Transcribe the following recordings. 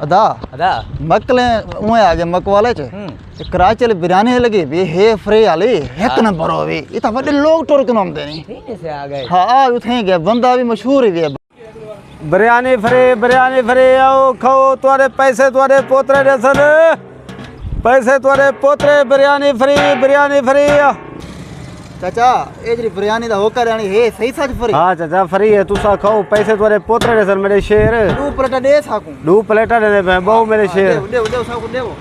अदा अदा मकले उए आगे मकवाले च कराची वाली बिरयानी लगी भी हे फ्री वाली एक नंबर होवी इता बड़े लोग टुर के नाम देनी ठीक से आ गए हां उथे गया बंदा भी मशहूर ही है। बिरयानी फ्री आओ खाओ तुम्हारे पैसे तुम्हारे पोतरे जैसन पैसे तुम्हारे पोतरे बिरयानी फ्री। चाचा ए जी बिरयानी दा होकर यानी हे सही सच फ्री। हाँ चाचा फ्री है तुसा खाओ पैसे तुम्हारे पोतरे जैसन मेरे शेर। 2 प्लेट दे साकू 2 प्लेट दे मैं बहु मेरे शेर। दे साकू दे वो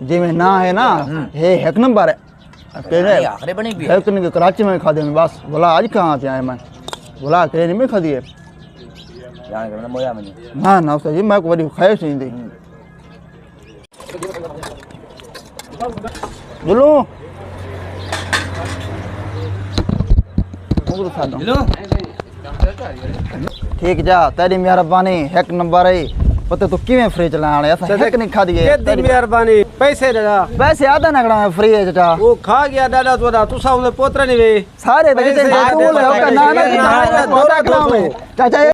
जी में ना है ना हे एक नंबर है नहीं, आखिरी बनी भी है। एक नहीं कराची में खा दे बस बोला आज कहाँ पे आए मैं बोला कहीं नहीं में खा दिए जाने करना मोया में ना ना उसका जी मैं को बड़ी ख्वाहिश नहीं थी बोलो हेलो ठीक जा तेरी मेहरबानी एक नंबर है पता तो किवें फ्री चलाने ऐसा एक नहीं खा दिए तेरी मेहरबानी पैसे दादा वैसे आधा नगड़ा में फ्री है चाचा वो खा गया दादा तोड़ा तुसा उन्हें पोतरे नहीं वे सारे पैसे ना ना चाचा